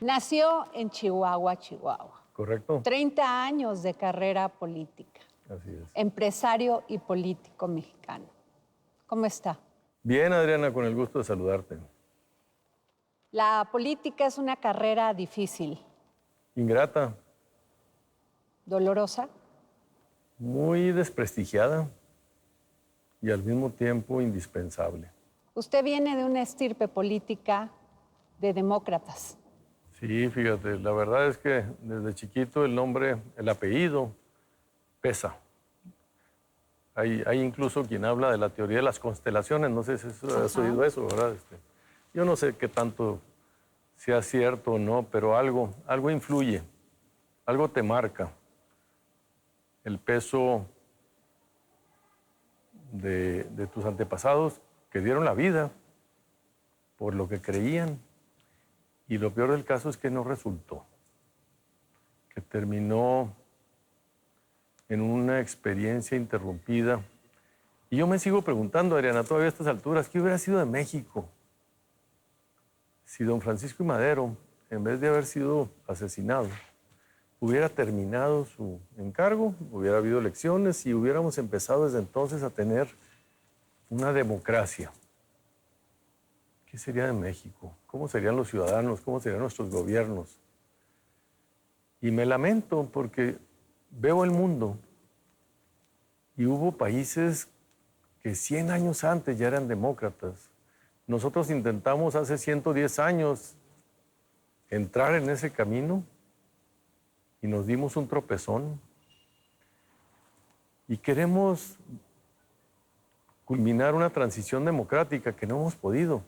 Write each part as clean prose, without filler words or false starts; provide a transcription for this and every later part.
Nació en Chihuahua, Chihuahua. ¿Correcto? 30 años de carrera política. Así es. Empresario y político mexicano. ¿Cómo está? Bien, Adriana, con el gusto de saludarte. La política es una carrera difícil, Ingrata, dolorosa. muy desprestigiada y al mismo tiempo indispensable. Usted viene de una estirpe política de demócratas. Sí, fíjate, la verdad es que desde chiquito el nombre, el apellido, pesa. Hay incluso quien habla de la teoría de las constelaciones, no sé si has oído eso, ¿verdad? Yo no sé qué tanto sea cierto o no, pero algo influye, algo te marca. El peso de tus antepasados que dieron la vida por lo que creían. Y lo peor del caso es que no resultó, que terminó en una experiencia interrumpida. Y yo me sigo preguntando, Adriana, todavía a estas alturas, ¿qué hubiera sido de México si don Francisco I. Madero, en vez de haber sido asesinado, hubiera terminado su encargo, hubiera habido elecciones y hubiéramos empezado desde entonces a tener una democracia? ¿Qué sería de México? ¿Cómo serían los ciudadanos? ¿Cómo serían nuestros gobiernos? Y me lamento porque veo el mundo y hubo países que 100 años antes ya eran demócratas. Nosotros intentamos hace 110 años entrar en ese camino y nos dimos un tropezón. Y queremos culminar una transición democrática que no hemos podido.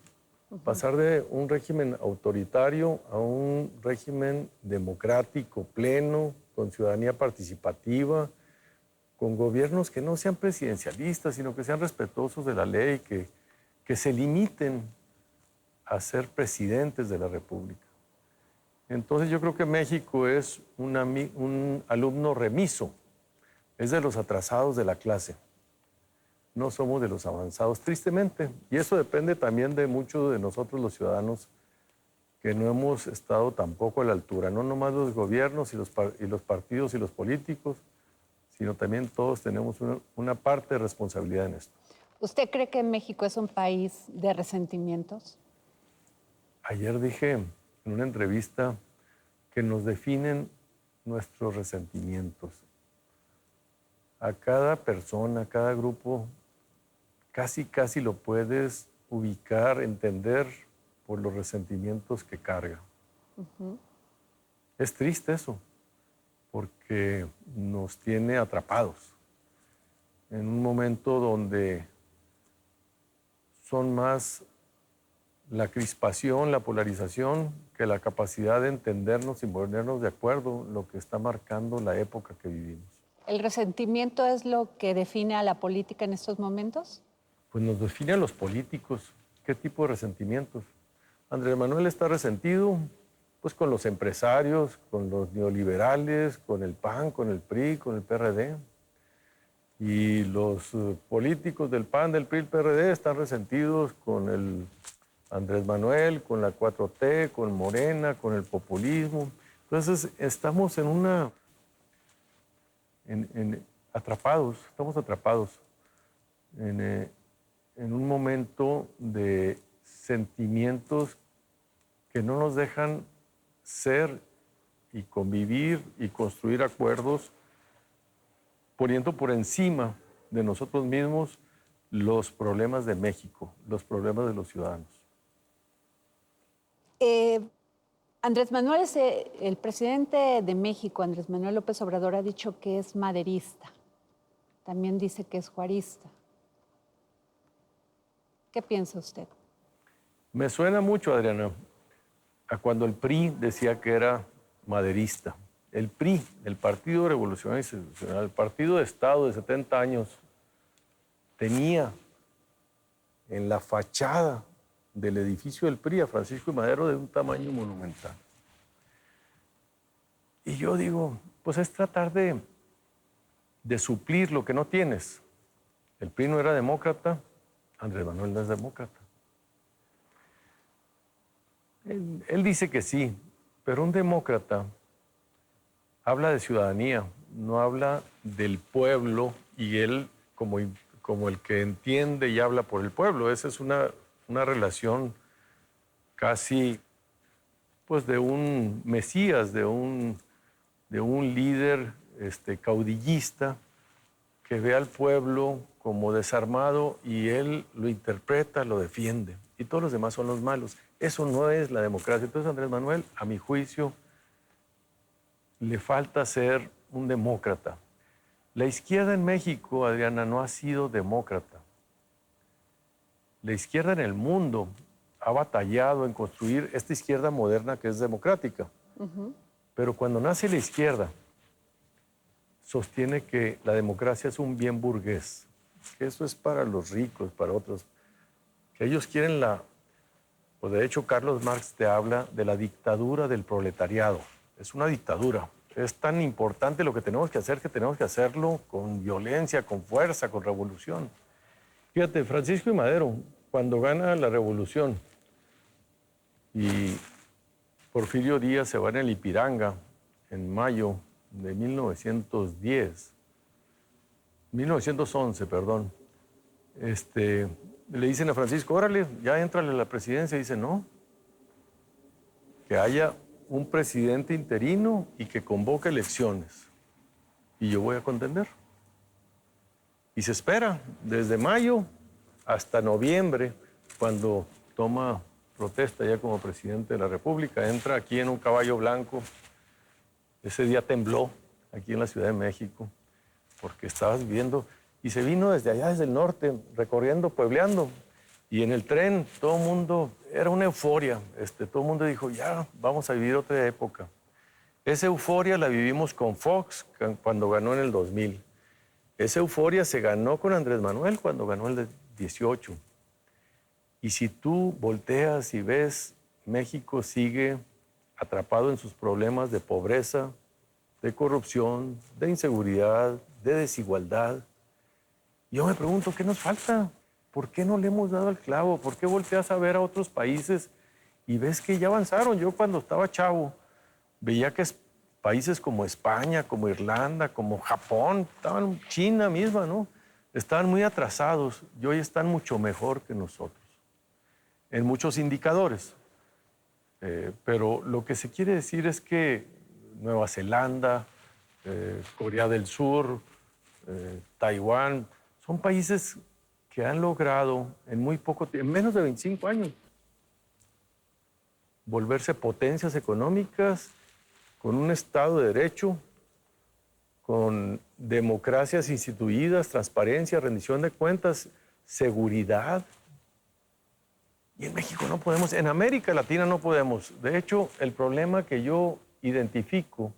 Pasar de un régimen autoritario a un régimen democrático, pleno, con ciudadanía participativa, con gobiernos que no sean presidencialistas, sino que sean respetuosos de la ley, que se limiten a ser presidentes de la República. Entonces yo creo que México es un alumno remiso, es de los atrasados de la clase. No somos de los avanzados, tristemente. Y eso depende también de muchos de nosotros los ciudadanos que no hemos estado tampoco a la altura. No nomás los gobiernos y los partidos y los políticos, sino también todos tenemos una parte de responsabilidad en esto. ¿Usted cree que México es un país de resentimientos? Ayer dije en una entrevista que nos definen nuestros resentimientos. A cada persona, a cada grupo, casi lo puedes ubicar, entender por los resentimientos que carga. Es triste eso, porque nos tiene atrapados en un momento donde son más la crispación, la polarización, que la capacidad de entendernos y ponernos de acuerdo, lo que está marcando la época que vivimos. ¿El resentimiento es lo que define a la política en estos momentos? Pues nos define a los políticos. ¿Qué tipo de resentimientos? Andrés Manuel está resentido pues con los empresarios, con los neoliberales, con el PAN, con el PRI, con el PRD. Y los políticos del PAN, del PRI, el PRD están resentidos con el Andrés Manuel, con la 4T, con Morena, con el populismo. Entonces estamos estamos atrapados en un momento de sentimientos que no nos dejan ser y convivir y construir acuerdos, poniendo por encima de nosotros mismos los problemas de México, los problemas de los ciudadanos. Andrés Manuel, el presidente de México, Andrés Manuel López Obrador, ha dicho que es maderista. También dice que es juarista. ¿Qué piensa usted? Me suena mucho, Adriana, a cuando el PRI decía que era maderista. El PRI, el Partido Revolucionario Institucional, el partido de Estado de 70 años, tenía en la fachada del edificio del PRI a Francisco I. Madero de un tamaño monumental. Y yo digo, pues es tratar de suplir lo que no tienes. El PRI no era demócrata, Andrés Manuel no es demócrata. Él dice que sí, Pero un demócrata habla de ciudadanía, no habla del pueblo y él como el que entiende y habla por el pueblo. Esa es una relación casi pues de un mesías, de un líder caudillista que ve al pueblo como desarmado y él lo interpreta, lo defiende. Y todos los demás son los malos. Eso no es la democracia. Entonces, Andrés Manuel, a mi juicio, le falta ser un demócrata. La izquierda en México, Adriana, no ha sido demócrata. La izquierda en el mundo ha batallado en construir esta izquierda moderna que es democrática. Pero cuando nace la izquierda, sostiene que la democracia es un bien burgués, que eso es para los ricos, para otros, que ellos quieren pues de hecho Carlos Marx te habla de la dictadura del proletariado. Es una dictadura. Es tan importante lo que tenemos que hacer que tenemos que hacerlo con violencia, con fuerza, con revolución. Fíjate, Francisco y Madero, cuando gana la revolución y Porfirio Díaz se va en el Ipiranga en mayo de 1911, perdón, le dicen a Francisco, órale, ya éntrale a la presidencia. Y dice, no, que haya un presidente interino y que convoque elecciones. Y yo voy a contender. Y se espera desde mayo hasta noviembre, cuando toma protesta ya como presidente de la República, entra aquí en un caballo blanco. Ese día tembló aquí en la Ciudad de México, porque estabas viendo, y se vino desde allá, desde el norte, recorriendo, puebleando, y en el tren todo el mundo, era una euforia, todo el mundo dijo, ya, vamos a vivir otra época. Esa euforia la vivimos con Fox cuando ganó en el 2000. Esa euforia se ganó con Andrés Manuel cuando ganó el 18. Y si tú volteas y ves, México sigue atrapado en sus problemas de pobreza, de corrupción, de inseguridad, de desigualdad. Yo me pregunto, ¿qué nos falta? ¿Por qué no le hemos dado al clavo? ¿Por qué volteas a ver a otros países y ves que ya avanzaron? Yo cuando estaba chavo veía que países como España, como Irlanda, como Japón, estaban China misma, ¿no? Estaban muy atrasados y hoy están mucho mejor que nosotros en muchos indicadores. Pero lo que se quiere decir es que Nueva Zelanda, Corea del Sur, Taiwán, son países que han logrado en muy poco tiempo, en menos de 25 años, volverse potencias económicas con un Estado de Derecho, con democracias instituidas, transparencia, rendición de cuentas, seguridad. Y en México no podemos, en América Latina no podemos. De hecho, el problema que yo identifico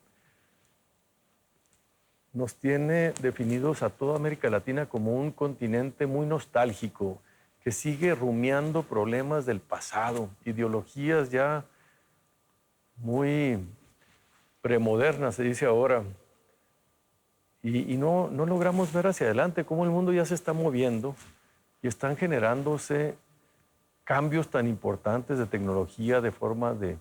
nos tiene definidos a toda América Latina como un continente muy nostálgico, que sigue rumiando problemas del pasado, ideologías ya muy premodernas, se dice ahora. Y no logramos ver hacia adelante cómo el mundo ya se está moviendo y están generándose cambios tan importantes de tecnología, de forma de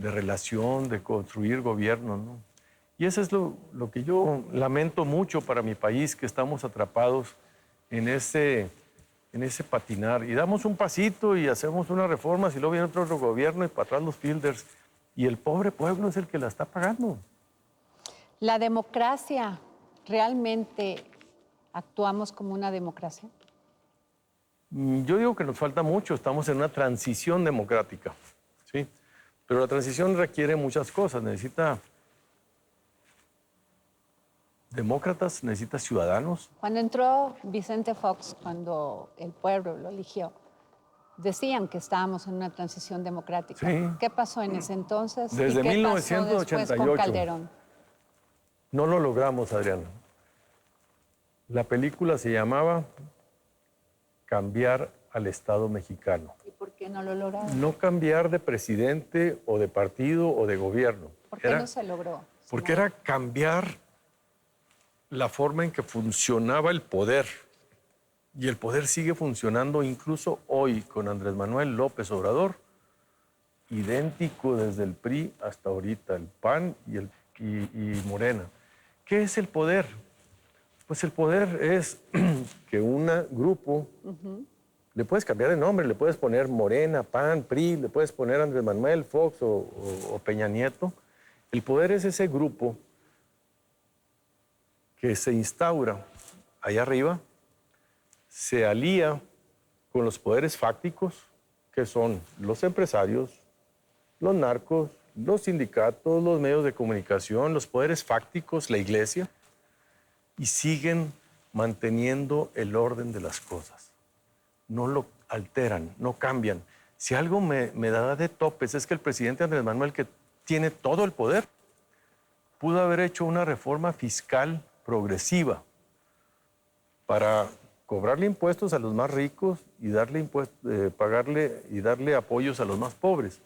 relación, de construir gobierno, ¿no? Y eso es lo que yo lamento mucho para mi país, que estamos atrapados en ese patinar. Y damos un pasito y hacemos unas reformas y luego viene otro gobierno y para atrás los fielders. Y el pobre pueblo es el que la está pagando. ¿La democracia, realmente actuamos como una democracia? Yo digo que nos falta mucho, estamos en una transición democrática, ¿sí? Pero la transición requiere muchas cosas, necesita demócratas, necesita ciudadanos. Cuando entró Vicente Fox, cuando el pueblo lo eligió, decían que estábamos en una transición democrática. Sí. ¿Qué pasó en ese entonces? Desde ¿Y qué 1988. pasó después con Calderón? No lo logramos, Adriana. La película se llamaba Cambiar al Estado mexicano. ¿Y por qué no lo lograron? No cambiar de presidente o de partido o de gobierno. ¿Por qué no se logró? Porque era cambiar la forma en que funcionaba el poder. Y el poder sigue funcionando incluso hoy con Andrés Manuel López Obrador idéntico desde el PRI hasta ahorita, el PAN y Morena. ¿Qué es el poder? Pues el poder es que un grupo, le puedes cambiar de nombre, le puedes poner Morena, PAN, PRI, le puedes poner Andrés Manuel, Fox o Peña Nieto. El poder es ese grupo que se instaura allá arriba, se alía con los poderes fácticos, que son los empresarios, los narcos, los sindicatos, los medios de comunicación, los poderes fácticos, la iglesia, y siguen manteniendo el orden de las cosas. No lo alteran, no cambian. Si algo me da de topes es que el presidente Andrés Manuel, que tiene todo el poder, pudo haber hecho una reforma fiscal progresiva para cobrarle impuestos a los más ricos y darle apoyos a los más pobres.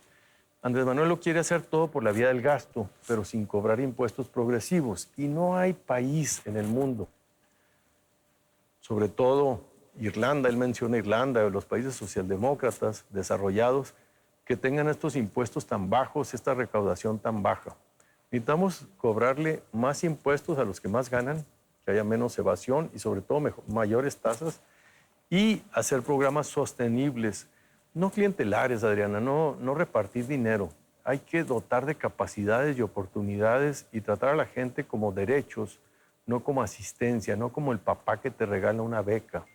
Andrés Manuel lo quiere hacer todo por la vía del gasto, pero sin cobrar impuestos progresivos. Y no hay país en el mundo, sobre todo Irlanda, él menciona Irlanda, los países socialdemócratas desarrollados, que tengan estos impuestos tan bajos, esta recaudación tan baja. Necesitamos cobrarle más impuestos a los que más ganan, que haya menos evasión y sobre todo mayores tasas, y hacer programas sostenibles, no clientelares, Adriana, no repartir dinero. Hay que dotar de capacidades y oportunidades y tratar a la gente como derechos, no como asistencia, no como el papá que te regala una beca,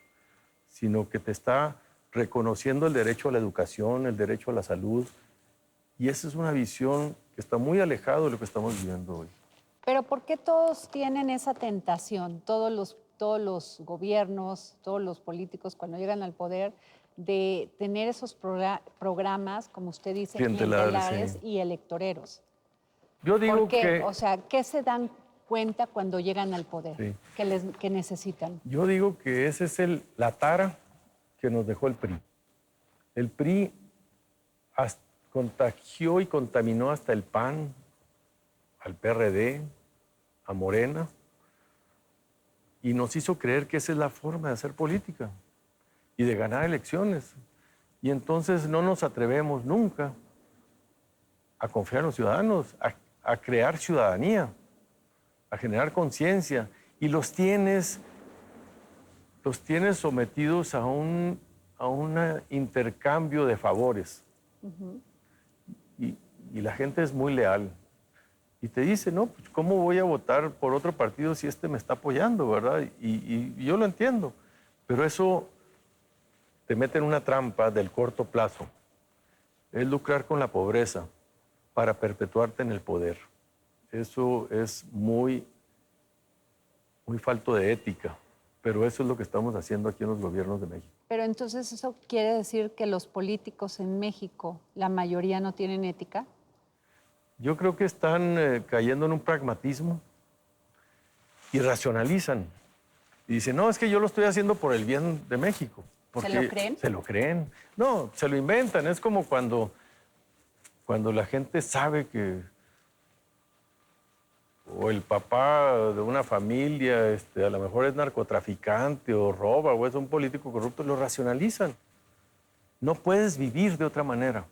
sino que te está reconociendo el derecho a la educación, el derecho a la salud. Y esa es una visión que está muy alejada de lo que estamos viviendo hoy. Pero ¿por qué todos tienen esa tentación, todos los gobiernos, todos los políticos cuando llegan al poder, de tener esos programas, como usted dice, clientelares Sí. y electoreros? Yo digo ¿Por qué? que... O sea, ¿qué se dan cuenta cuando llegan al poder? Sí. ¿Qué necesitan? Yo digo que esa es la tara que nos dejó el PRI. El PRI contagió y contaminó hasta el PAN, al PRD, a Morena, y nos hizo creer que esa es la forma de hacer política y de ganar elecciones. Y entonces no nos atrevemos nunca a confiar en los ciudadanos, a crear ciudadanía, a generar conciencia, y los tienes sometidos a un intercambio de favores. Y la gente es muy leal. Y te dice, no, pues, ¿cómo voy a votar por otro partido si este me está apoyando, verdad? Y yo lo entiendo, pero eso te mete en una trampa del corto plazo. Es lucrar con la pobreza para perpetuarte en el poder. Eso es muy falto de ética, pero eso es lo que estamos haciendo aquí en los gobiernos de México. Pero entonces eso quiere decir que los políticos en México, la mayoría no tienen ética. Yo creo que están cayendo en un pragmatismo y racionalizan. Y dicen, no, es que yo lo estoy haciendo por el bien de México. ¿Se lo creen? Se lo creen. No, se lo inventan. Es como cuando la gente sabe que... o el papá de una familia, a lo mejor es narcotraficante o roba o es un político corrupto, lo racionalizan. No puedes vivir de otra manera.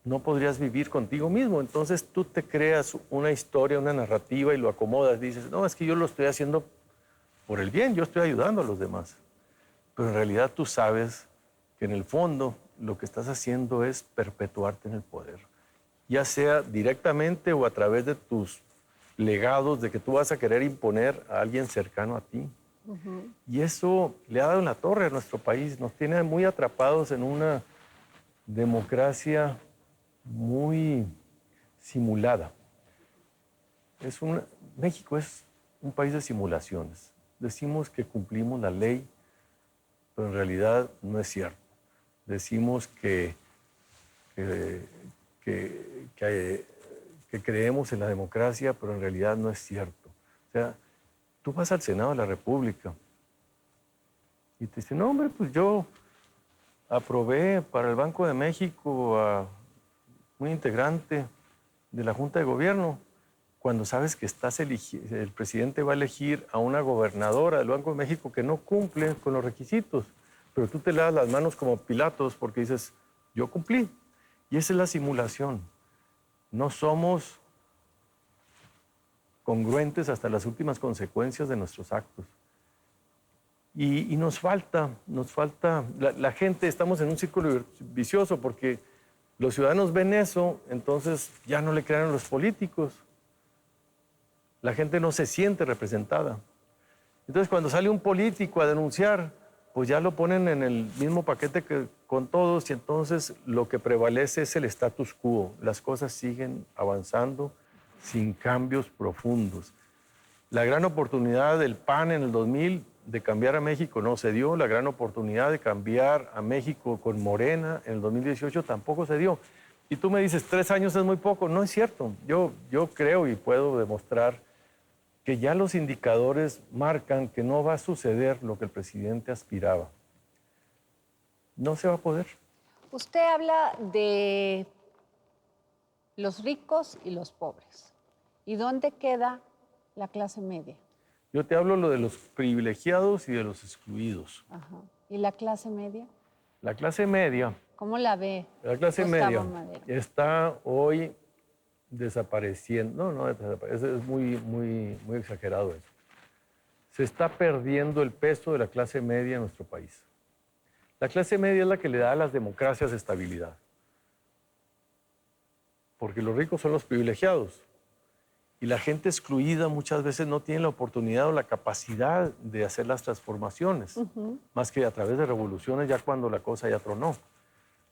No podrías vivir contigo mismo. Entonces tú te creas una historia, una narrativa y lo acomodas. Dices, no, es que yo lo estoy haciendo por el bien, yo estoy ayudando a los demás. Pero en realidad tú sabes que en el fondo lo que estás haciendo es perpetuarte en el poder. Ya sea directamente o a través de tus legados de que tú vas a querer imponer a alguien cercano a ti. Y eso le ha dado en la torre a nuestro país. Nos tiene muy atrapados en una democracia muy simulada. México es un país de simulaciones. Decimos que cumplimos la ley, pero en realidad no es cierto. Decimos que creemos en la democracia, pero en realidad no es cierto. O sea, tú vas al Senado de la República y te dicen, no, hombre, pues yo aprobé para el Banco de México a un integrante de la Junta de Gobierno, cuando sabes que el presidente va a elegir a una gobernadora del Banco de México que no cumple con los requisitos, pero tú te lavas las manos como Pilatos porque dices, yo cumplí. Y esa es la simulación. No somos congruentes hasta las últimas consecuencias de nuestros actos. Y nos falta, la gente, estamos en un círculo vicioso porque los ciudadanos ven eso, entonces ya no le crean a los políticos. La gente no se siente representada. Entonces cuando sale un político a denunciar, pues ya lo ponen en el mismo paquete que con todos y entonces lo que prevalece es el status quo. Las cosas siguen avanzando sin cambios profundos. La gran oportunidad del PAN en el 2000 de cambiar a México no se dio. La gran oportunidad de cambiar a México con Morena en el 2018 tampoco se dio. Y tú me dices, 3 años es muy poco. No es cierto. Yo creo y puedo demostrar que ya los indicadores marcan que no va a suceder lo que el presidente aspiraba. No se va a poder. Usted habla de los ricos y los pobres. ¿Y dónde queda la clase media? Yo te hablo lo de los privilegiados y de los excluidos. Ajá. ¿Y la clase media? La clase media, ¿Cómo la ve la clase Gustavo media Madero? está hoy desapareciendo. No, es muy exagerado eso. Se está perdiendo el peso de la clase media en nuestro país. La clase media es la que le da a las democracias estabilidad. Porque los ricos son los privilegiados. Y la gente excluida muchas veces no tiene la oportunidad o la capacidad de hacer las transformaciones, más que a través de revoluciones ya cuando la cosa ya tronó.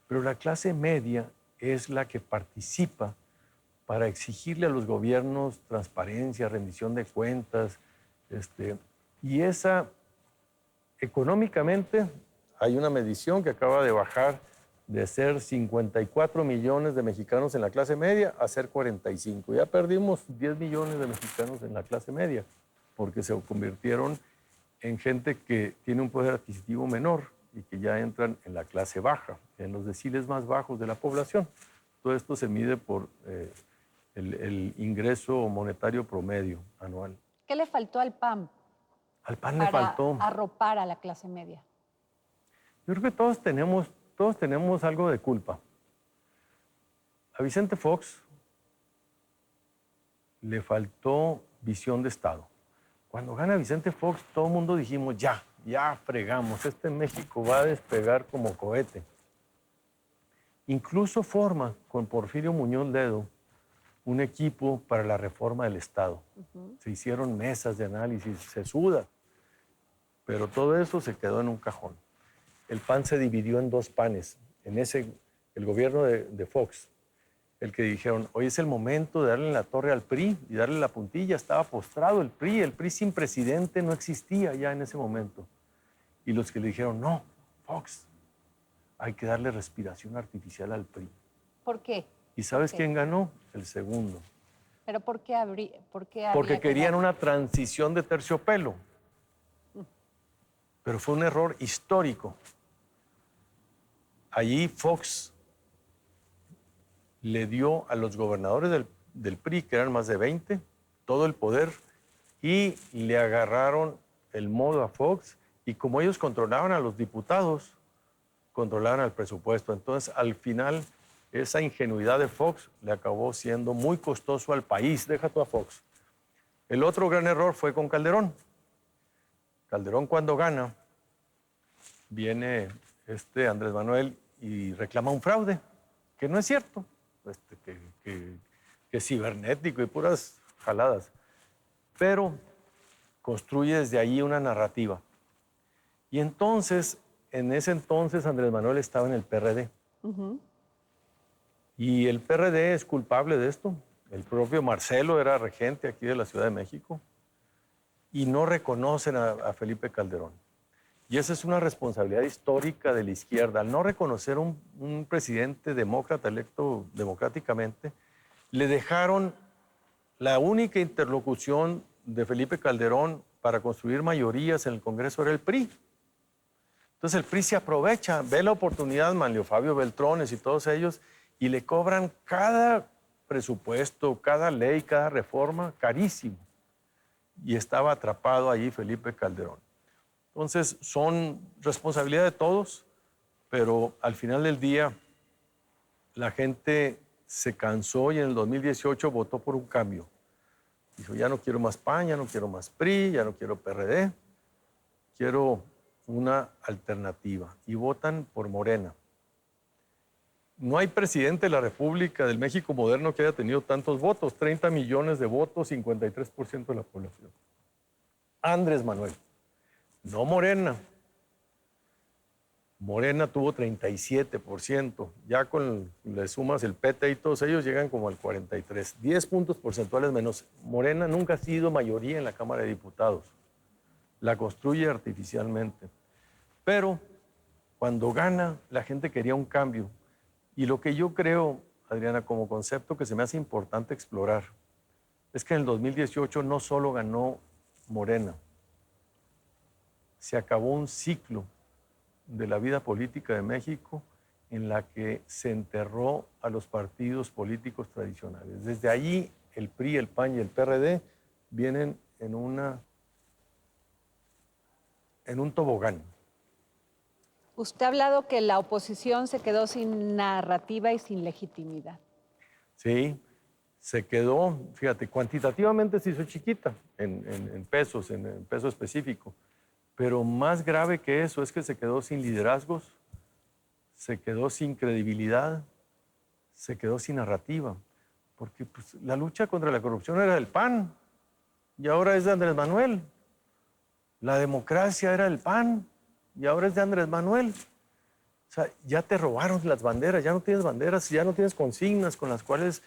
Pero la clase media es la que participa para exigirle a los gobiernos transparencia, rendición de cuentas. Y esa, económicamente, hay una medición que acaba de bajar de ser 54 millones de mexicanos en la clase media a ser 45. Ya perdimos 10 millones de mexicanos en la clase media porque se convirtieron en gente que tiene un poder adquisitivo menor y que ya entran en la clase baja, en los deciles más bajos de la población. Todo esto se mide por el ingreso monetario promedio anual. ¿Qué le faltó al PAN Al PAN le para faltó. arropar a la clase media? Yo creo que todos tenemos algo de culpa. A Vicente Fox le faltó visión de Estado. Cuando gana Vicente Fox, todo el mundo dijimos, ya fregamos, México va a despegar como cohete. Incluso forma con Porfirio Muñoz Ledo un equipo para la reforma del Estado. Se hicieron mesas de análisis, se suda, pero todo eso se quedó en un cajón. El PAN se dividió en 2 panes. El gobierno de Fox, el que dijeron, hoy es el momento de darle la torre al PRI y darle la puntilla. Estaba postrado el PRI sin presidente no existía ya en ese momento. Y los que le dijeron, no, Fox, hay que darle respiración artificial al PRI. ¿Por qué? ¿Y sabes quién ganó? El segundo. ¿Pero por qué habría Porque que querían dar? una transición de terciopelo. Pero fue un error histórico. Allí Fox le dio a los gobernadores del PRI, que eran más de 20, todo el poder y le agarraron el modo a Fox y como ellos controlaban a los diputados, controlaban al presupuesto. Entonces, al final, esa ingenuidad de Fox le acabó siendo muy costoso al país. Deja tú a Fox. El otro gran error fue con Calderón. Calderón cuando gana, viene Andrés Manuel y reclama un fraude, que no es cierto, que es cibernético y puras jaladas, pero construye desde allí una narrativa. Y entonces, en ese entonces, Andrés Manuel estaba en el PRD. Y el PRD es culpable de esto. El propio Marcelo era regente aquí de la Ciudad de México y no reconocen a Felipe Calderón. Y esa es una responsabilidad histórica de la izquierda. Al no reconocer un presidente demócrata electo democráticamente, le dejaron la única interlocución de Felipe Calderón para construir mayorías en el Congreso era el PRI. Entonces el PRI se aprovecha, ve la oportunidad, Manlio Fabio Beltrones y todos ellos, y le cobran cada presupuesto, cada ley, cada reforma carísimo. Y estaba atrapado allí Felipe Calderón. Entonces, son responsabilidad de todos, pero al final del día, la gente se cansó y en el 2018 votó por un cambio. Dijo, ya no quiero más PAN, ya no quiero más PRI, ya no quiero PRD, quiero una alternativa. Y votan por Morena. No hay presidente de la República del México moderno que haya tenido tantos votos, 30 millones de votos, 53% de la población. Andrés Manuel, no Morena. Morena tuvo 37%, ya le sumas el PT y todos ellos llegan como al 43%, 10 puntos porcentuales menos. Morena nunca ha sido mayoría en la Cámara de Diputados, la construye artificialmente. Pero cuando gana, la gente quería un cambio. Y lo que yo creo, Adriana, como concepto que se me hace importante explorar, es que en el 2018 no solo ganó Morena, se acabó un ciclo de la vida política de México en la que se enterró a los partidos políticos tradicionales. Desde allí, el PRI, el PAN y el PRD vienen en un tobogán. Usted ha hablado que la oposición se quedó sin narrativa y sin legitimidad. Sí, se quedó, fíjate, cuantitativamente se hizo chiquita en pesos, en peso específico. Pero más grave que eso es que se quedó sin liderazgos, se quedó sin credibilidad, se quedó sin narrativa. Porque pues, la lucha contra la corrupción era del PAN y ahora es de Andrés Manuel. La democracia era del PAN y ahora es de Andrés Manuel. O sea, ya te robaron las banderas, ya no tienes banderas, ya no tienes consignas con las cuales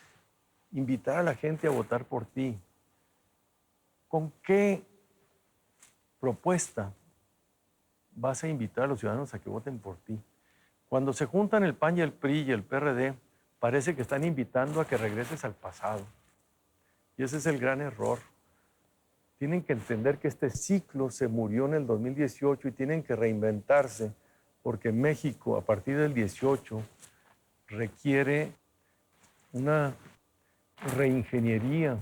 invitar a la gente a votar por ti. ¿Con qué propuesta vas a invitar a los ciudadanos a que voten por ti? Cuando se juntan el PAN y el PRI y el PRD, parece que están invitando a que regreses al pasado. Y ese es el gran error. Tienen que entender que este ciclo se murió en el 2018 y tienen que reinventarse, porque México, a partir del 18, requiere una reingeniería,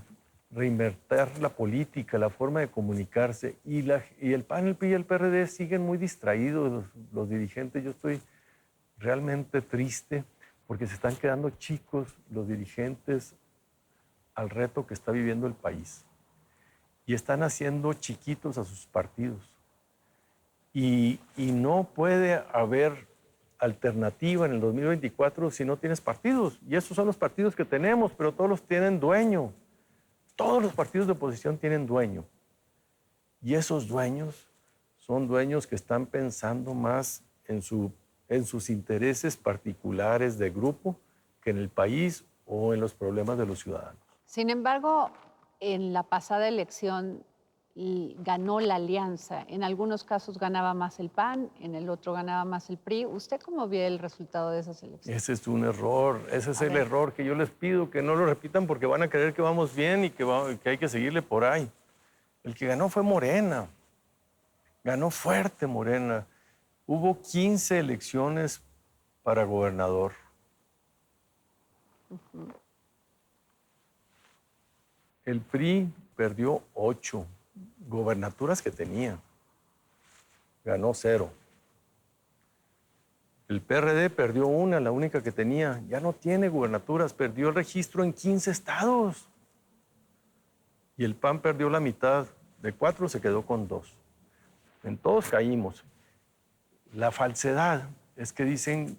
reinventar la política, la forma de comunicarse. Y el PAN, el PRI y el PRD siguen muy distraídos, los dirigentes. Yo estoy realmente triste porque se están quedando chicos los dirigentes al reto que está viviendo el país. Y están haciendo chiquitos a sus partidos. Y no puede haber alternativa en el 2024 si no tienes partidos. Y esos son los partidos que tenemos, pero todos los tienen dueño. Todos los partidos de oposición tienen dueño. Y esos dueños son dueños que están pensando más en sus intereses particulares de grupo que en el país o en los problemas de los ciudadanos. Sin embargo, en la pasada elección ganó la alianza. En algunos casos ganaba más el PAN, en el otro ganaba más el PRI. ¿Usted cómo ve el resultado de esas elecciones? Ese es un error, ese es el error que yo les pido, que no lo repitan porque van a creer que vamos bien y que hay que seguirle por ahí. El que ganó fue Morena, ganó fuerte Morena. Hubo 15 elecciones para gobernador. El PRI perdió 8 gobernaturas que tenía. Ganó 0. El PRD perdió 1, la única que tenía. Ya no tiene gubernaturas, perdió el registro en 15 estados. Y el PAN perdió la mitad. De 4 se quedó con 2. En todos caímos. La falsedad es que dicen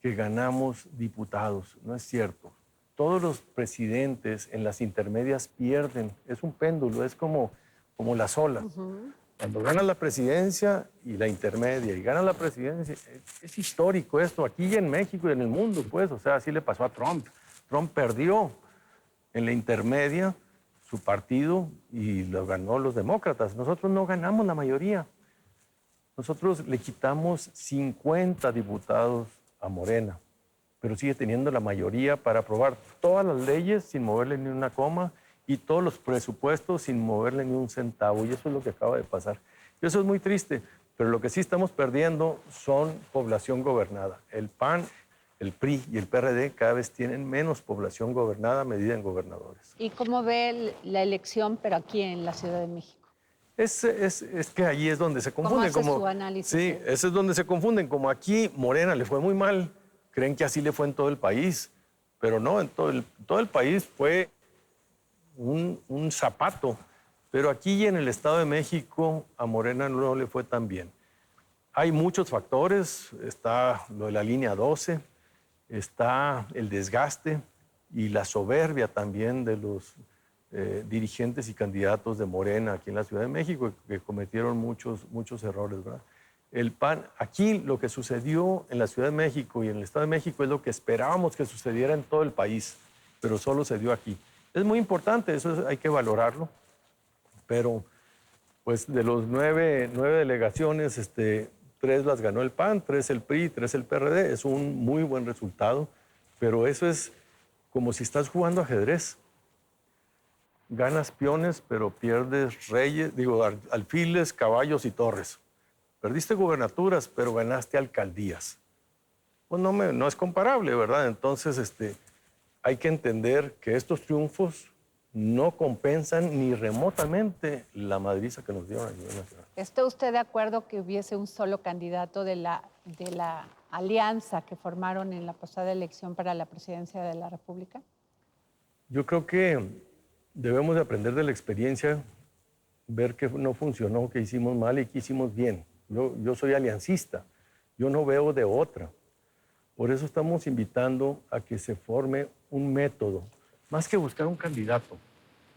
que ganamos diputados. No es cierto. Todos los presidentes en las intermedias pierden. Es un péndulo, es como las olas. Cuando ganas la presidencia y la intermedia, y ganas la presidencia, es histórico esto, aquí y en México y en el mundo, pues. O sea, así le pasó a Trump. Trump perdió en la intermedia su partido y lo ganó los demócratas. Nosotros no ganamos la mayoría. Nosotros le quitamos 50 diputados a Morena, pero sigue teniendo la mayoría para aprobar todas las leyes sin moverle ni una coma y todos los presupuestos sin moverle ni un centavo. Y eso es lo que acaba de pasar. Y eso es muy triste, pero lo que sí estamos perdiendo son población gobernada. El PAN, el PRI y el PRD cada vez tienen menos población gobernada medida en gobernadores. ¿Y cómo ve la elección, pero aquí en la Ciudad de México? Es que ahí es donde se confunden. ¿Cómo hace su análisis? Sí, ese es donde se confunden. Como aquí Morena le fue muy mal, creen que así le fue en todo el país, pero no, en todo el país fue un zapato. Pero aquí en el Estado de México a Morena no le fue tan bien. Hay muchos factores, está lo de la línea 12, está el desgaste y la soberbia también de los dirigentes y candidatos de Morena aquí en la Ciudad de México, que cometieron muchos errores, ¿verdad? El PAN, aquí lo que sucedió en la Ciudad de México y en el Estado de México es lo que esperábamos que sucediera en todo el país, pero solo se dio aquí. Es muy importante, hay que valorarlo, pero pues de los nueve delegaciones, 3 las ganó el PAN, 3 el PRI, 3 el PRD, es un muy buen resultado, pero eso es como si estás jugando ajedrez. Ganas peones, pero pierdes reyes, alfiles, caballos y torres. Perdiste gubernaturas, pero ganaste alcaldías. Pues no es comparable, ¿verdad? Entonces, hay que entender que estos triunfos no compensan ni remotamente la madriza que nos dieron a nivel nacional. ¿Está usted de acuerdo que hubiese un solo candidato de la alianza que formaron en la pasada elección para la presidencia de la República? Yo creo que debemos de aprender de la experiencia, ver qué no funcionó, qué hicimos mal y qué hicimos bien. Yo soy aliancista, yo no veo de otra. Por eso estamos invitando a que se forme un método, más que buscar un candidato,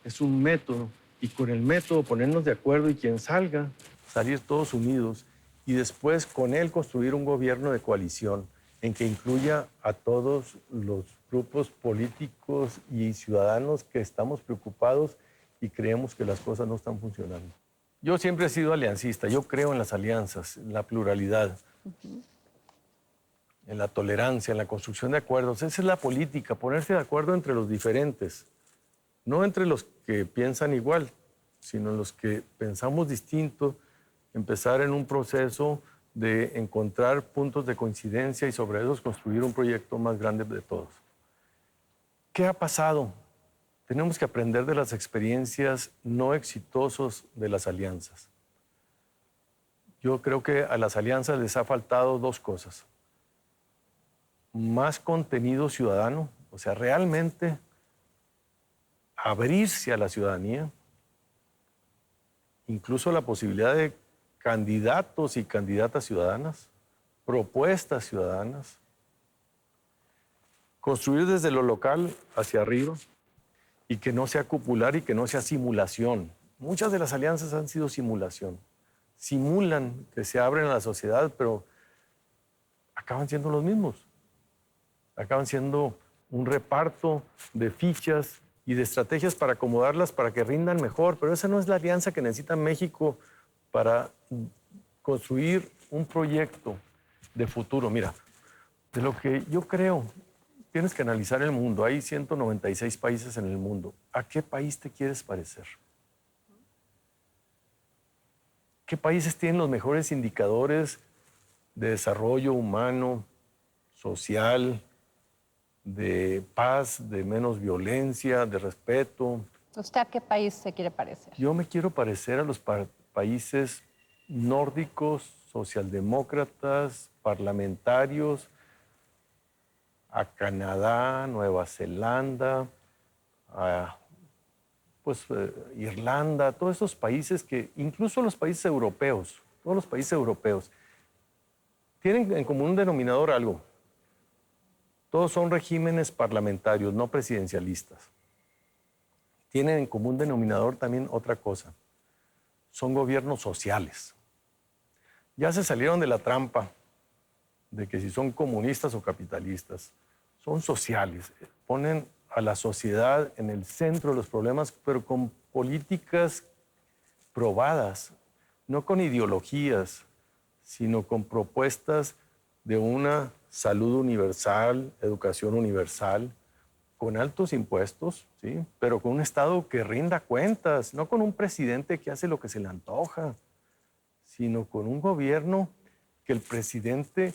es un método, y con el método ponernos de acuerdo y quien salga, salir todos unidos y después con él construir un gobierno de coalición en que incluya a todos los grupos políticos y ciudadanos que estamos preocupados y creemos que las cosas no están funcionando. Yo siempre he sido aliancista, yo creo en las alianzas, en la pluralidad, en la tolerancia, en la construcción de acuerdos. Esa es la política, ponerse de acuerdo entre los diferentes, no entre los que piensan igual, sino los que pensamos distinto, empezar en un proceso de encontrar puntos de coincidencia y sobre esos construir un proyecto más grande de todos. ¿Qué ha pasado? Tenemos que aprender de las experiencias no exitosas de las alianzas. Yo creo que a las alianzas les ha faltado 2 cosas. Más contenido ciudadano, o sea, realmente abrirse a la ciudadanía, incluso la posibilidad de candidatos y candidatas ciudadanas, propuestas ciudadanas, construir desde lo local hacia arriba y que no sea cupular y que no sea simulación. Muchas de las alianzas han sido simulación. Simulan que se abren a la sociedad, pero acaban siendo los mismos. Acaban siendo un reparto de fichas y de estrategias para acomodarlas para que rindan mejor, pero esa no es la alianza que necesita México para construir un proyecto de futuro. Mira, de lo que yo creo, tienes que analizar el mundo. Hay 196 países en el mundo. ¿A qué país te quieres parecer? ¿Qué países tienen los mejores indicadores de desarrollo humano, social, de paz, de menos violencia, de respeto? ¿Usted a qué país se quiere parecer? Yo me quiero parecer a los países nórdicos, socialdemócratas, parlamentarios, a Canadá, Nueva Zelanda, a Irlanda, todos esos países que, incluso los países europeos, todos los países europeos, tienen en común un denominador algo. Todos son regímenes parlamentarios, no presidencialistas. Tienen en común denominador también otra cosa. Son gobiernos sociales. Ya se salieron de la trampa de que si son comunistas o capitalistas, son sociales. Ponen a la sociedad en el centro de los problemas, pero con políticas probadas, no con ideologías, sino con propuestas de una salud universal, educación universal, con altos impuestos, ¿sí? Pero con un Estado que rinda cuentas, no con un presidente que hace lo que se le antoja, sino con un gobierno que el presidente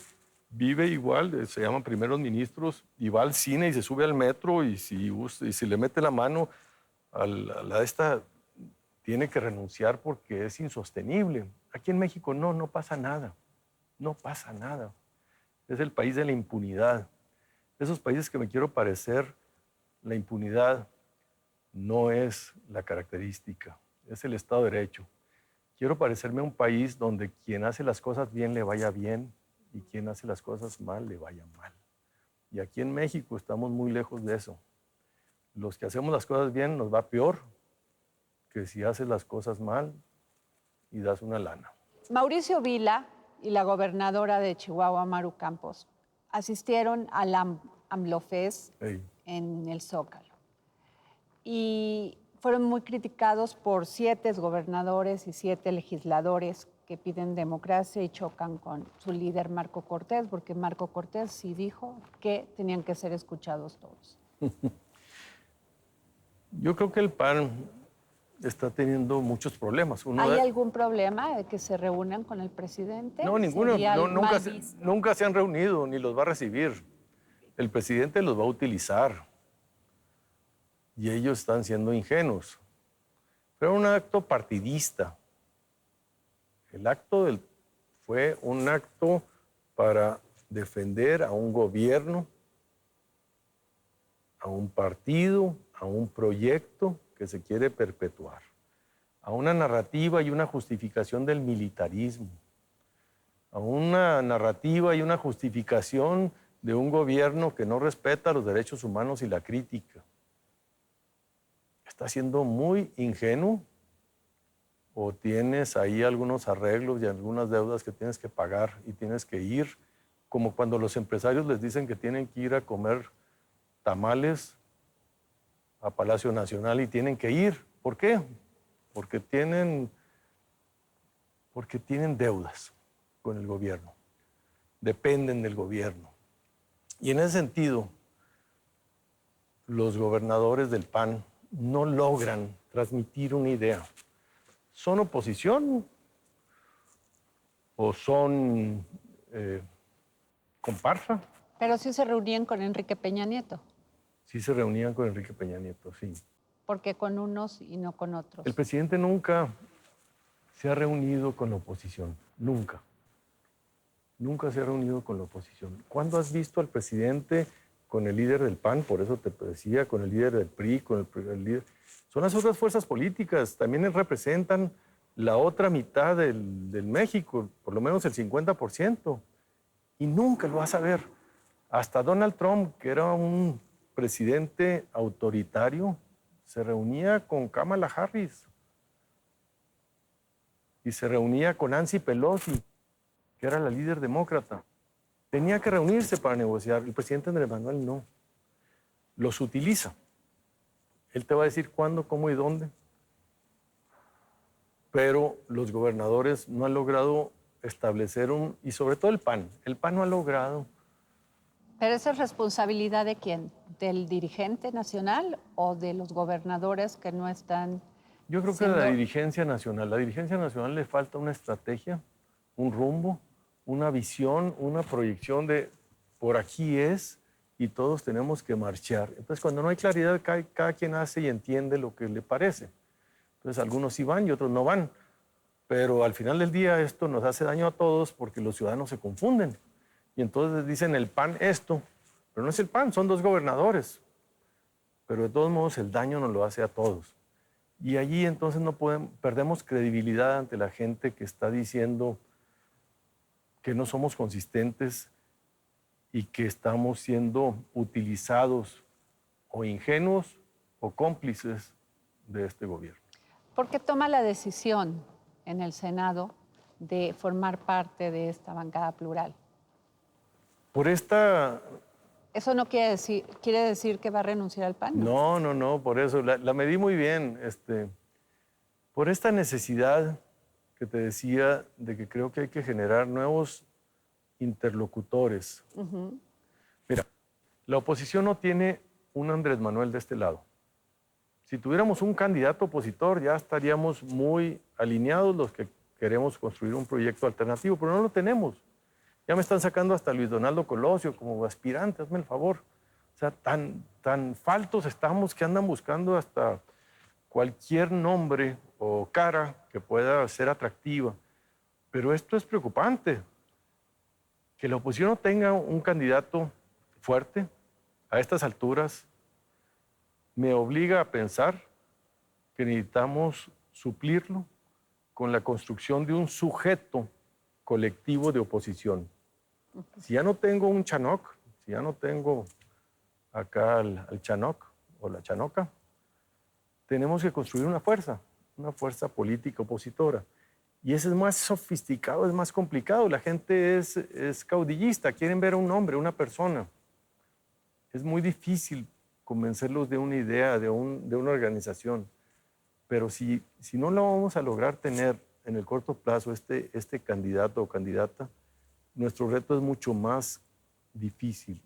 vive igual, se llaman primeros ministros, y va al cine y se sube al metro y si le mete la mano a esta, tiene que renunciar porque es insostenible. Aquí en México no pasa nada, no pasa nada. es el país de la impunidad. Esos países que me quiero parecer, la impunidad no es la característica, es el Estado de Derecho. Quiero parecerme a un país donde quien hace las cosas bien le vaya bien y quien hace las cosas mal le vaya mal. Y aquí en México estamos muy lejos de eso. Los que hacemos las cosas bien nos va peor que si haces las cosas mal y das una lana. Mauricio Vila y la gobernadora de Chihuahua, Maru Campos, asistieron al AMLOFest Ey. en el Zócalo y fueron muy criticados por 7 gobernadores y 7 legisladores que piden democracia y chocan con su líder Marco Cortés, porque Marco Cortés sí dijo que tenían que ser escuchados todos. Yo creo que el PAN está teniendo muchos problemas. ¿Hay algún problema de que se reúnan con el presidente? No, ninguno. ¿Sería No, mal visto? nunca se han reunido ni los va a recibir. El presidente los va a utilizar y ellos están siendo ingenuos. Pero un acto partidista. El acto fue un acto para defender a un gobierno, a un partido, a un proyecto que se quiere perpetuar, a una narrativa y una justificación del militarismo, a una narrativa y una justificación de un gobierno que no respeta los derechos humanos y la crítica. Está siendo muy ingenuo o tienes ahí algunos arreglos y algunas deudas que tienes que pagar y tienes que ir, como cuando los empresarios les dicen que tienen que ir a comer tamales a Palacio Nacional y tienen que ir. ¿Por qué? Porque tienen deudas con el gobierno, dependen del gobierno. Y en ese sentido, los gobernadores del PAN no logran transmitir una idea. ¿Son oposición o son comparsa? Pero sí se reunían con Enrique Peña Nieto. Sí se reunían con Enrique Peña Nieto, sí. Porque con unos y no con otros. El presidente nunca se ha reunido con la oposición, nunca. Nunca se ha reunido con la oposición. ¿Cuándo has visto al presidente con el líder del PAN? Por eso te decía, con el líder del PRI, con el líder... Son las otras fuerzas políticas, también representan la otra mitad del México, por lo menos el 50%. Y nunca lo vas a ver. Hasta Donald Trump, que era un presidente autoritario, se reunía con Kamala Harris y se reunía con Nancy Pelosi, que era la líder demócrata. Tenía que reunirse para negociar. El presidente Andrés Manuel no. Los utiliza. Él te va a decir cuándo, cómo y dónde. Pero los gobernadores no han logrado establecer y sobre todo el PAN no ha logrado. ¿Pero esa es responsabilidad de quién? ¿Del dirigente nacional o de los gobernadores que no están? Yo creo que a la dirigencia nacional. La dirigencia nacional le falta una estrategia, un rumbo, una visión, una proyección de por aquí es y todos tenemos que marchar. Entonces, cuando no hay claridad, cada quien hace y entiende lo que le parece. Entonces, algunos sí van y otros no van. Pero al final del día esto nos hace daño a todos porque los ciudadanos se confunden. Y entonces dicen el PAN esto, pero no es el PAN, son 2 gobernadores. Pero de todos modos el daño nos lo hace a todos. Y allí entonces perdemos credibilidad ante la gente que está diciendo que no somos consistentes y que estamos siendo utilizados o ingenuos o cómplices de este gobierno. ¿Por qué toma la decisión en el Senado de formar parte de esta bancada plural? Por esta... ¿Eso no quiere decir que va a renunciar al PAN? No, por eso. La medí muy bien. Por esta necesidad que te decía de que creo que hay que generar nuevos interlocutores. Mira, la oposición no tiene un Andrés Manuel de este lado. Si tuviéramos un candidato opositor, ya estaríamos muy alineados los que queremos construir un proyecto alternativo, pero no lo tenemos. Ya me están sacando hasta Luis Donaldo Colosio como aspirante, hazme el favor. O sea, tan faltos estamos que andan buscando hasta cualquier nombre o cara que pueda ser atractiva. Pero esto es preocupante. Que la oposición no tenga un candidato fuerte a estas alturas me obliga a pensar que necesitamos suplirlo con la construcción de un sujeto colectivo de oposición. Si ya no tengo un Chanoc, si ya no tengo acá al Chanoc o la Chanoca, tenemos que construir una fuerza política opositora. Y eso es más sofisticado, es más complicado. La gente es caudillista, quieren ver a un hombre, una persona. Es muy difícil convencerlos de una idea, de una organización. Pero si no lo vamos a lograr tener en el corto plazo, este candidato o candidata, nuestro reto es mucho más difícil.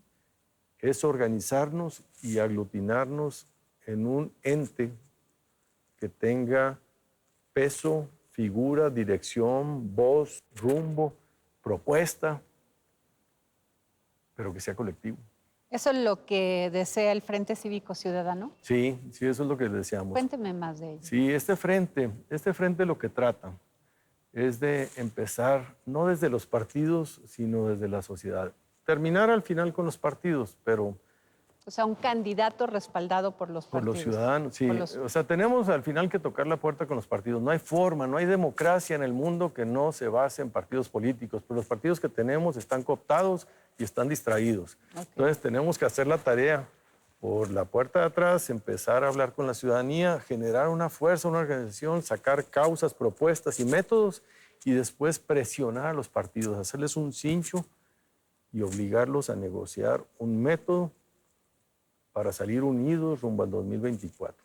Es organizarnos y aglutinarnos en un ente que tenga peso, figura, dirección, voz, rumbo, propuesta, pero que sea colectivo. ¿Eso es lo que desea el Frente Cívico Ciudadano? Sí, eso es lo que deseamos. Cuénteme más de ello. Sí, este frente lo que trata es de empezar, no desde los partidos, sino desde la sociedad. Terminar al final con los partidos, pero O sea, un candidato respaldado por los por partidos. los ciudadanos, sí. Por los- O sea, tenemos al final que tocar la puerta con los partidos. No hay forma, no hay democracia en el mundo que no se base en partidos políticos, pero los partidos que tenemos están cooptados y están distraídos. Ok. Entonces tenemos que hacer la tarea por la puerta de atrás, empezar a hablar con la ciudadanía, generar una fuerza, una organización, sacar causas, propuestas y métodos y después presionar a los partidos, hacerles un cincho y obligarlos a negociar un método para salir unidos rumbo al 2024.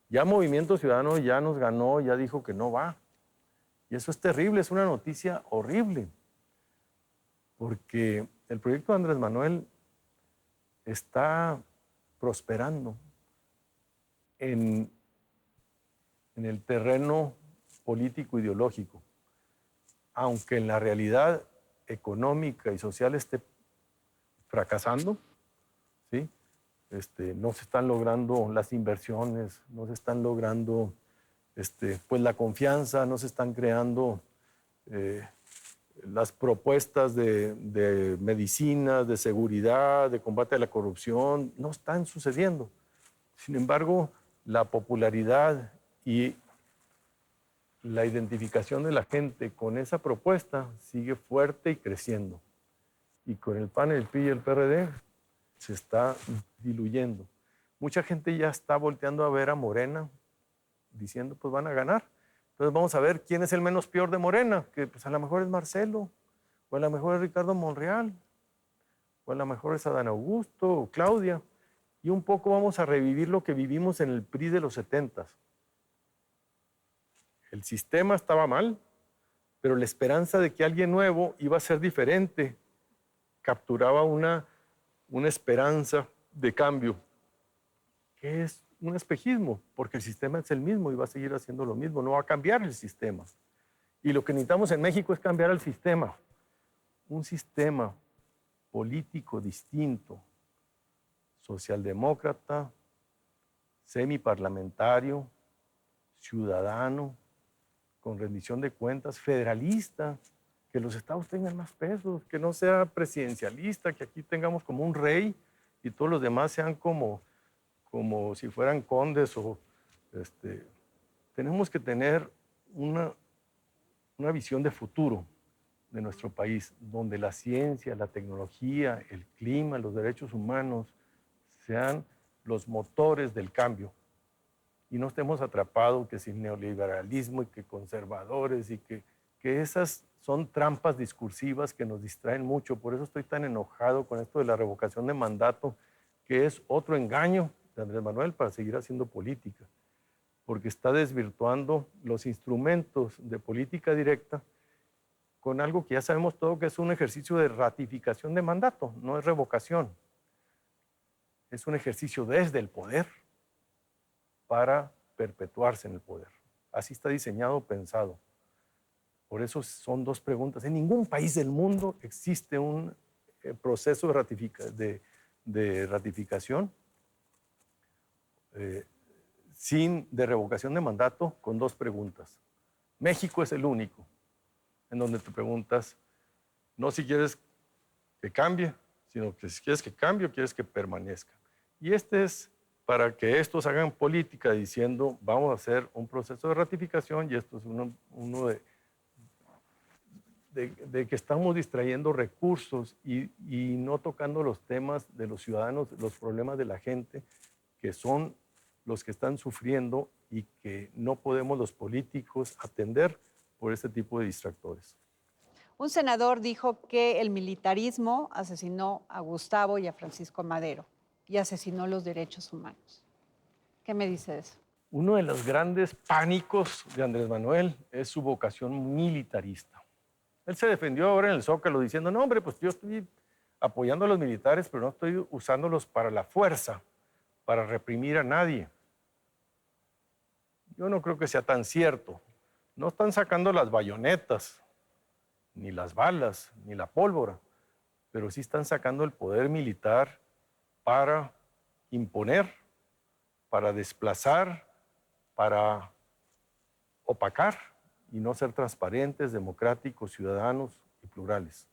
Ya Movimiento Ciudadano ya nos ganó, ya dijo que no va. Y eso es terrible, es una noticia horrible. Porque el proyecto de Andrés Manuel está prosperando en el terreno político-ideológico, aunque en la realidad económica y social esté fracasando, ¿sí? No se están logrando las inversiones, no se están logrando pues la confianza, no se están creando las propuestas de medicina, de seguridad, de combate a la corrupción, no están sucediendo. Sin embargo, la popularidad y la identificación de la gente con esa propuesta sigue fuerte y creciendo. Y con el PAN, el PRI y el PRD se está diluyendo. Mucha gente ya está volteando a ver a Morena diciendo, pues van a ganar. Entonces vamos a ver quién es el menos peor de Morena, que pues a lo mejor es Marcelo, o a lo mejor es Ricardo Monreal, o a lo mejor es Adán Augusto, o Claudia. Y un poco vamos a revivir lo que vivimos en el PRI de los 70s. El sistema estaba mal, pero la esperanza de que alguien nuevo iba a ser diferente capturaba una esperanza de cambio, que es un espejismo, porque el sistema es el mismo y va a seguir haciendo lo mismo, no va a cambiar el sistema. Y lo que necesitamos en México es cambiar el sistema, un sistema político distinto, socialdemócrata, semiparlamentario, ciudadano, con rendición de cuentas, federalista, que los estados tengan más pesos, que no sea presidencialista, que aquí tengamos como un rey y todos los demás sean como si fueran condes o tenemos que tener una visión de futuro de nuestro país, donde la ciencia, la tecnología, el clima, los derechos humanos sean los motores del cambio y no estemos atrapados que sin neoliberalismo y que conservadores y que esas son trampas discursivas que nos distraen mucho. Por eso estoy tan enojado con esto de la revocación de mandato, que es otro engaño de Andrés Manuel para seguir haciendo política, porque está desvirtuando los instrumentos de política directa con algo que ya sabemos todo que es un ejercicio de ratificación de mandato, no es revocación. Es un ejercicio desde el poder para perpetuarse en el poder. Así está diseñado, pensado. Por eso son dos preguntas. En ningún país del mundo existe un proceso de ratificación de revocación de mandato con dos preguntas. México es el único en donde te preguntas, no si quieres que cambie, sino que si quieres que cambie o quieres que permanezca. Y este es para que estos hagan política diciendo vamos a hacer un proceso de ratificación y esto es uno de que estamos distrayendo recursos y no tocando los temas de los ciudadanos, los problemas de la gente, que son los que están sufriendo y que no podemos los políticos atender por este tipo de distractores. Un senador dijo que el militarismo asesinó a Gustavo y a Francisco Madero y asesinó los derechos humanos. ¿Qué me dice de eso? Uno de los grandes pánicos de Andrés Manuel es su vocación militarista. Él se defendió ahora en el Zócalo diciendo, no, hombre, pues yo estoy apoyando a los militares, pero no estoy usándolos para la fuerza, para reprimir a nadie. Yo no creo que sea tan cierto. No están sacando las bayonetas, ni las balas, ni la pólvora, pero sí están sacando el poder militar para imponer, para desplazar, para opacar y no ser transparentes, democráticos, ciudadanos y plurales.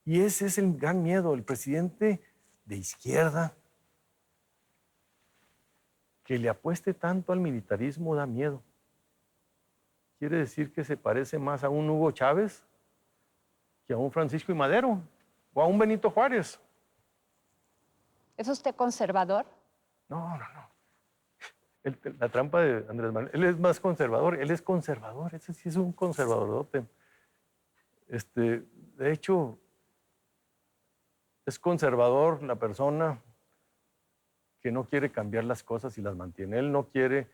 Y ese es el gran miedo. El presidente de izquierda que le apueste tanto al militarismo da miedo. Quiere decir que se parece más a un Hugo Chávez que a un Francisco I. Madero o a un Benito Juárez. ¿Es usted conservador? No. La trampa de Andrés Manuel, él es más conservador, él es conservador, ese sí es un conservadordote. De hecho, es conservador la persona que no quiere cambiar las cosas y las mantiene. Él no quiere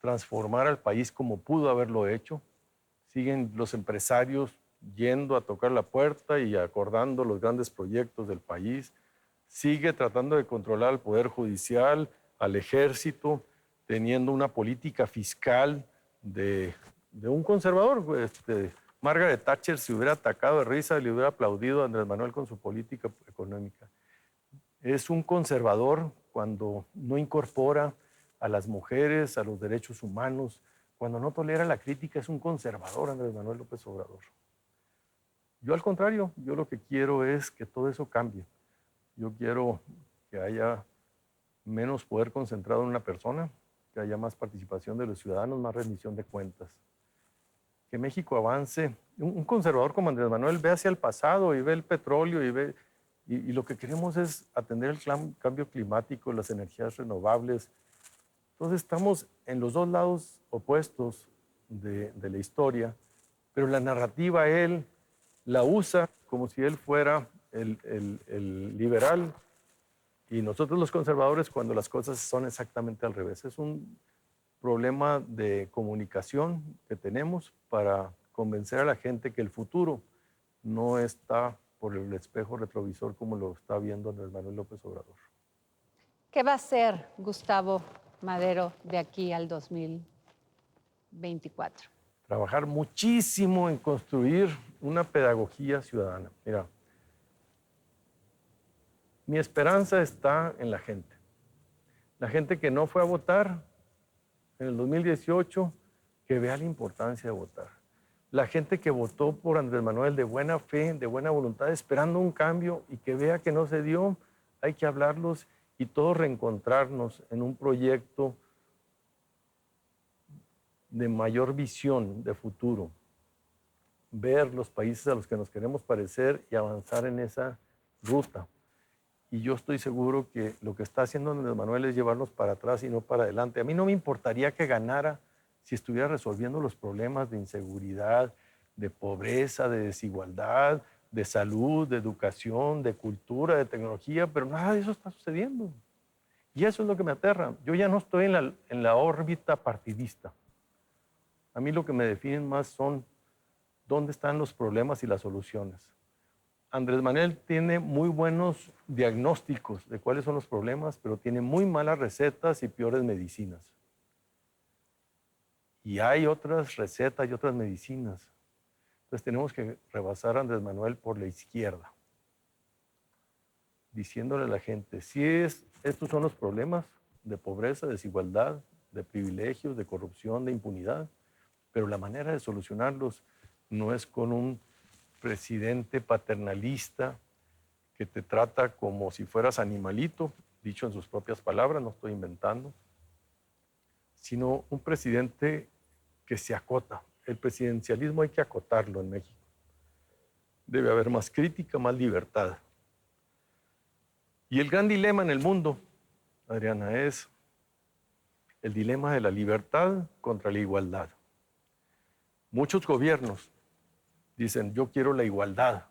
transformar al país como pudo haberlo hecho. Siguen los empresarios yendo a tocar la puerta y acordando los grandes proyectos del país. Sigue tratando de controlar al Poder Judicial, al Ejército, teniendo una política fiscal de un conservador. Margaret Thatcher se hubiera atacado de risa y le hubiera aplaudido a Andrés Manuel con su política económica. Es un conservador cuando no incorpora a las mujeres, a los derechos humanos, cuando no tolera la crítica, es un conservador Andrés Manuel López Obrador. Yo al contrario, yo lo que quiero es que todo eso cambie. Yo quiero que haya menos poder concentrado en una persona, que haya más participación de los ciudadanos, más rendición de cuentas. Que México avance. Un conservador como Andrés Manuel ve hacia el pasado y ve el petróleo y lo que queremos es atender el cambio climático, las energías renovables. Entonces estamos en los dos lados opuestos de la historia, pero la narrativa él la usa como si él fuera el liberal y nosotros los conservadores cuando las cosas son exactamente al revés. Es un problema de comunicación que tenemos para convencer a la gente que el futuro no está por el espejo retrovisor como lo está viendo Andrés Manuel López Obrador. ¿Qué va a hacer Gustavo Madero de aquí al 2024? Trabajar muchísimo en construir una pedagogía ciudadana. Mira, mi esperanza está en la gente. La gente que no fue a votar en el 2018, que vea la importancia de votar. La gente que votó por Andrés Manuel de buena fe, de buena voluntad, esperando un cambio y que vea que no se dio, hay que hablarlos y todos reencontrarnos en un proyecto de mayor visión de futuro. Ver los países a los que nos queremos parecer y avanzar en esa ruta. Y yo estoy seguro que lo que está haciendo Andrés Manuel es llevarnos para atrás y no para adelante. A mí no me importaría que ganara si estuviera resolviendo los problemas de inseguridad, de pobreza, de desigualdad, de salud, de educación, de cultura, de tecnología, pero nada de eso está sucediendo. Y eso es lo que me aterra. Yo ya no estoy en la órbita partidista. A mí lo que me definen más son dónde están los problemas y las soluciones. Andrés Manuel tiene muy buenos diagnósticos de cuáles son los problemas, pero tiene muy malas recetas y peores medicinas. Y hay otras recetas y otras medicinas. Entonces tenemos que rebasar a Andrés Manuel por la izquierda, diciéndole a la gente, si estos son los problemas de pobreza, desigualdad, de privilegios, de corrupción, de impunidad, pero la manera de solucionarlos no es con un presidente paternalista que te trata como si fueras animalito, dicho en sus propias palabras, no estoy inventando, sino un presidente que se acota. El presidencialismo hay que acotarlo en México. Debe haber más crítica, más libertad. Y el gran dilema en el mundo, Adriana, es el dilema de la libertad contra la igualdad. Muchos gobiernos dicen, yo quiero la igualdad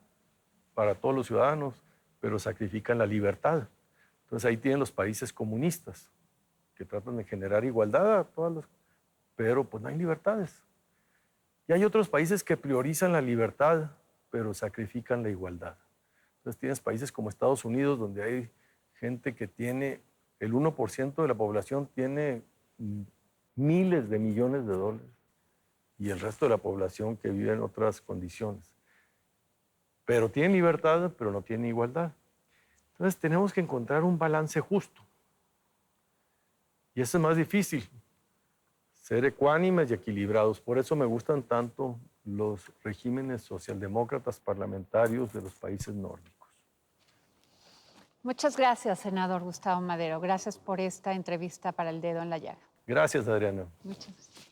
para todos los ciudadanos, pero sacrifican la libertad. Entonces ahí tienen los países comunistas, que tratan de generar igualdad a todas las... Pero pues no hay libertades. Y hay otros países que priorizan la libertad, pero sacrifican la igualdad. Entonces tienes países como Estados Unidos, donde hay gente que tiene, el 1% de la población tiene miles de millones de dólares, y el resto de la población que vive en otras condiciones. Pero tienen libertad, pero no tienen igualdad. Entonces tenemos que encontrar un balance justo. Y eso es más difícil, ser ecuánimes y equilibrados. Por eso me gustan tanto los regímenes socialdemócratas parlamentarios de los países nórdicos. Muchas gracias, senador Gustavo Madero. Gracias por esta entrevista para El Dedo en la Llaga. Gracias, Adriana. Muchas gracias.